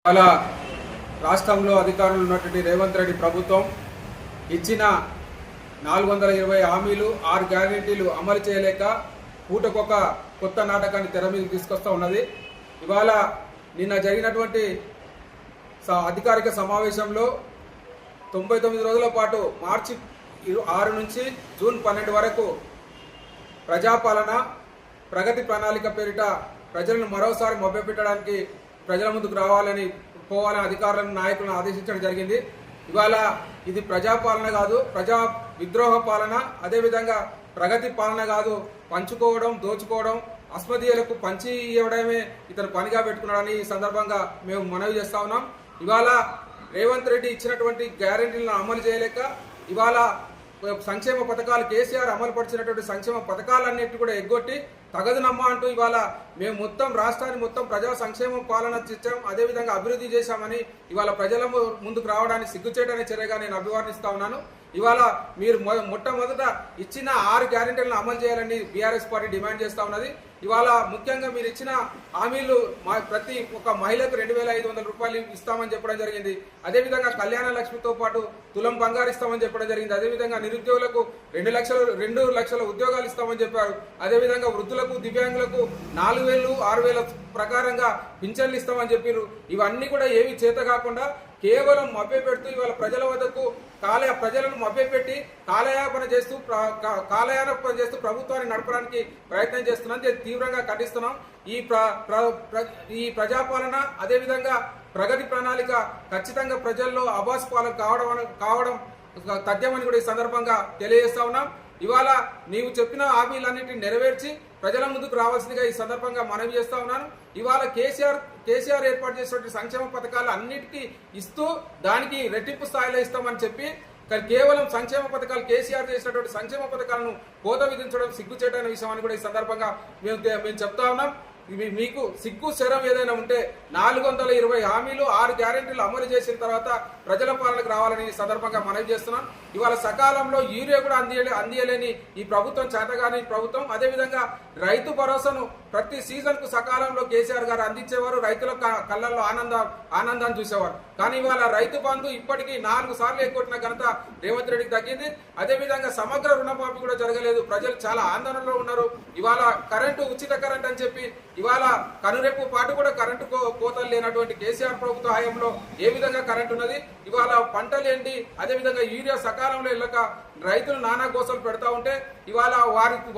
అలా రాష్ట్రంలో అధికారంలో ఉన్నటువంటి రేవంత్ రెడ్డి ప్రభుత్వం ఇచ్చిన 420 హామీలు 6 గ్యారెంటీలు అమలు చేయలేక పూటకొక కొత్త నాటకాన్ని తెర మీదకి తీసుకొస్తూ ఉన్నది. ఇవాళ నిన్న జరిగినటువంటి అధికారిక సమావేశంలో 99 రోజుల పాటు మార్చి 6 నుంచి జూన్ 12 వరకు ప్రజాపాలన ప్రగతి ప్రణాళిక పేరిట ప్రజలను మరోసారి మభ్యపెట్టడానికి ప్రజల ముందుకు పోవాలని అధికారులను నాయకులను ఆదేశించడం జరిగింది. ఇవాళ ఇది ప్రజాపాలన కాదు, ప్రజా విద్రోహ పాలన, అదేవిధంగా ప్రగతి పాలన కాదు. పంచుకోవడం, దోచుకోవడం, అస్మదీయులకు పంచి ఇవ్వడమే ఇతను పనిగా పెట్టుకున్నాడని ఈ సందర్భంగా మేము మనవి చేస్తా ఉన్నాం. ఇవాళ రేవంత్ రెడ్డి ఇచ్చినటువంటి గ్యారెంటీలను అమలు చేయలేక ఇవాళ సంక్షేమ పథకాలు కేసీఆర్ అమలు పరిచినటువంటి సంక్షేమ పథకాలన్నింటినీ కూడా ఎగ్గొట్టి తగదునమ్మా అంటూ ఇవాళ మేము మొత్తం రాష్ట్రాన్ని మొత్తం ప్రజా సంక్షేమ పాలన చేసాం, అదేవిధంగా అభివృద్ధి చేశామని ఇవాళ ప్రజల ముందుకు రావడానికి సిగ్గుచేటనే చర్యగా నేను అభివర్ణిస్తా ఉన్నాను. ఇవాళ మీరు మొట్టమొదట ఇచ్చిన 6 గ్యారెంటీలను అమలు చేయాలని బీఆర్ఎస్ పార్టీ డిమాండ్ చేస్తా ఉన్నది. ఇవాళ ముఖ్యంగా మీరు ఇచ్చిన హామీలు ప్రతి ఒక్క మహిళకు 2500 రూపాయలు ఇస్తామని చెప్పడం జరిగింది. అదేవిధంగా కళ్యాణ లక్ష్మితో పాటు తులం బంగారు ఇస్తామని చెప్పడం జరిగింది. అదేవిధంగా నిరుద్యోగులకు 2 లక్షల ఉద్యోగాలు ఇస్తామని చెప్పారు. అదేవిధంగా వృద్ధులకు, దివ్యాంగులకు 4000, 6000 ప్రకారంగా పింఛన్లు ఇస్తామని చెప్పారు. ఇవన్నీ కూడా ఏవి చేత కాకుండా కేవలం మభ్యపెడుతూ ఇవాళ ప్రజల వద్దకు ప్రజలను మభ్యపెట్టి కాలయాపన చేస్తూ ప్రభుత్వాన్ని నడపడానికి ప్రయత్నం చేస్తున్నాం. తీవ్రంగా ఖండిస్తున్నాం. ఈ ప్రజాపాలన అదేవిధంగా ప్రగతి ప్రణాళిక ఖచ్చితంగా ప్రజల్లో అబాస్ పాలన కావడం తథ్యమని కూడా ఈ సందర్భంగా తెలియజేస్తా ఉన్నాం. ఇవాళ నీవు చెప్పిన హామీలన్నింటినీ నెరవేర్చి ప్రజల ముందుకు రావాల్సిందిగా ఈ సందర్భంగా మనవి చేస్తా ఉన్నాను. ఇవాళ కేసీఆర్ ఏర్పాటు చేసినటువంటి సంక్షేమ పథకాలు అన్నిటికీ ఇస్తూ దానికి రెట్టింపు స్థాయిలో ఇస్తామని చెప్పి కేవలం సంక్షేమ పథకాలు కేసీఆర్ చేసినటువంటి సంక్షేమ పథకాలను కోత విధించడం సిగ్గుచేటైన విషయం అని కూడా ఈ సందర్భంగా మేము చెప్తా ఉన్నాం. మీకు సిగ్గు శరం ఏదైనా ఉంటే 420 హామీలు 6 గ్యారెంటీలు అమలు చేసిన తర్వాత ప్రజల పాలనకు రావాలని ఈ సందర్భంగా మనవి చేస్తున్నాం. ఇవాళ సకాలంలో యూరియా కూడా అందియలేని ఈ ప్రభుత్వం, చేతగాని ప్రభుత్వం. అదేవిధంగా రైతు భరోసాను ప్రతి సీజన్ కు సకాలంలో కేసీఆర్ గారు అందించేవారు, రైతుల కళ్ళల్లో ఆనందాన్ని చూసేవారు. కానీ ఇవాళ రైతు బంధు ఇప్పటికీ 4 సార్లు ఎగ్గొట్టిన ఘనత రేవంత్ రెడ్డికి దక్కింది. అదేవిధంగా సమగ్ర రుణమాఫీ కూడా జరగలేదు. ప్రజలు చాలా ఆందోళనలో ఉన్నారు. ఇవాళ ఉచిత కరెంట్ అని చెప్పి ఇవాళ కనురెప్పు పాటు కూడా కరెంటు కోతలు లేనటువంటి కేసీఆర్ ప్రభుత్వ హయాంలో ఏ విధంగా కరెంట్ ఉన్నది. ఇవాళ పంటలు ఏంటి, అదేవిధంగా యూరియా సకాలంలో వెళ్ళక రైతులు నానా గోసలు పెడతా ఉంటే ఇవాళ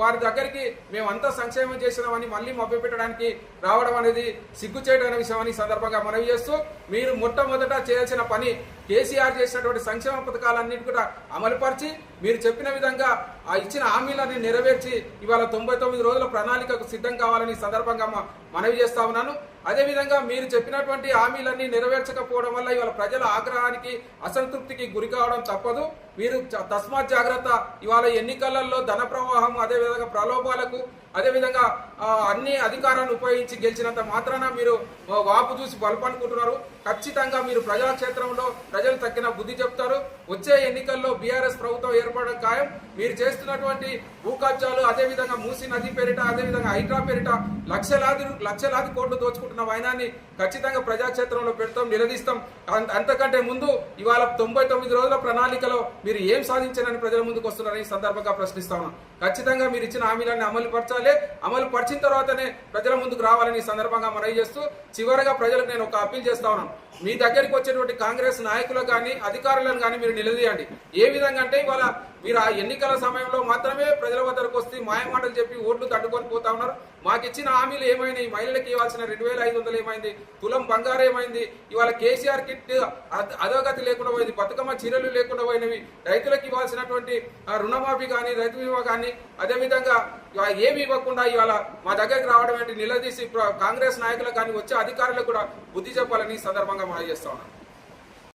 వారి దగ్గరికి మేమంతా సంక్షేమం చేసినామని మళ్ళీ మభ్యపెట్టడానికి రావడం అనేది సిగ్గుచేటైన విషయమని సందర్భంగా మనవి చేస్తూ, మీరు మొట్టమొదట చేయాల్సిన పని కేసీఆర్ చేసినటువంటి సంక్షేమ పథకాలన్నింటి కూడా అమలుపరిచి మీరు చెప్పిన విధంగా ఆ ఇచ్చిన హామీలన్నీ నెరవేర్చి ఇవాళ 99 రోజుల ప్రణాళికకు సిద్ధం కావాలని సందర్భంగా మనవి చేస్తా ఉన్నాను. అదేవిధంగా మీరు చెప్పినటువంటి హామీలన్నీ నెరవేర్చకపోవడం వల్ల ఇవాళ ప్రజల ఆగ్రహానికి, అసంతృప్తికి గురి కావడం తప్పదు. మీరు తస్మాత్ జాగ్రత్త. ఇవాళ ఎన్నికలలో ధన ప్రవాహం, అదేవిధంగా ప్రలోభాలకు, అదేవిధంగా అన్ని అధికారాన్ని ఉపయోగించి గెలిచినంత మాత్రాన మీరు వాపు చూసి బలపనుకుంటున్నారు. ఖచ్చితంగా మీరు ప్రజాక్షేత్రంలో ప్రజలు తక్కిన బుద్ధి చెప్తారు. వచ్చే ఎన్నికల్లో బీఆర్ఎస్ ప్రభుత్వం ఏర్పడడం ఖాయం. మీరు చేస్తున్నటువంటి భూ కబ్జాలు, అదేవిధంగా మూసీ నది పేరిట, అదేవిధంగా హైడ్రా పేరిట లక్షలాది కోట్లు దోచుకుంటున్న వైనాన్ని ఖచ్చితంగా ప్రజాక్షేత్రంలో పెడతాం, నిలదీస్తాం. అంతకంటే ముందు ఇవాళ 99 రోజుల ప్రణాళికలో మీరు ఏం సాధించారని ప్రజల ముందుకు వస్తున్నారని ఈ సందర్భంగా ప్రశ్నిస్తా ఉన్నాం. ఖచ్చితంగా మీరు ఇచ్చిన హామీలన్నీ అమలు పరిచిన తర్వాతనే ప్రజల ముందుకు రావాలని ఈ సందర్భంగా మనవి చేస్తూ, చివరగా ప్రజలకు నేను ఒక అప్పీల్ చేస్తా ఉన్నాను. మీ దగ్గరికి వచ్చేటువంటి కాంగ్రెస్ నాయకులకు కానీ అధికారులను కానీ మీరు నిలదీయండి. ఏ విధంగా అంటే ఇవాళ మీరు ఆ ఎన్నికల సమయంలో మాత్రమే ప్రజల వద్దకు వస్తే మాయమాటలు చెప్పి ఓట్లు తట్టుకొని పోతా ఉన్నారు. మాకు ఇచ్చిన హామీలు ఏమైనాయి? మహిళలకు ఇవ్వాల్సిన 2500 ఏమైంది? తులం బంగారు ఏమైంది? ఇవాళ కేసీఆర్ కిట్ అధోగతి లేకుండా పోయింది, బతుకమ్మ చీరలు లేకుండా పోయినవి, రైతులకు ఇవ్వాల్సినటువంటి రుణమాఫీ కానీ, రైతు బీమా కానీ, అదేవిధంగా ఏమి ఇవ్వకుండా ఇవాళ మా దగ్గరికి రావడం ఏంటి? నిలదీసి కాంగ్రెస్ నాయకులకు కానీ వచ్చే అధికారులకు కూడా బుద్ధి చెప్పాలని సందర్భంగా మనం చేస్తా ఉన్నాం.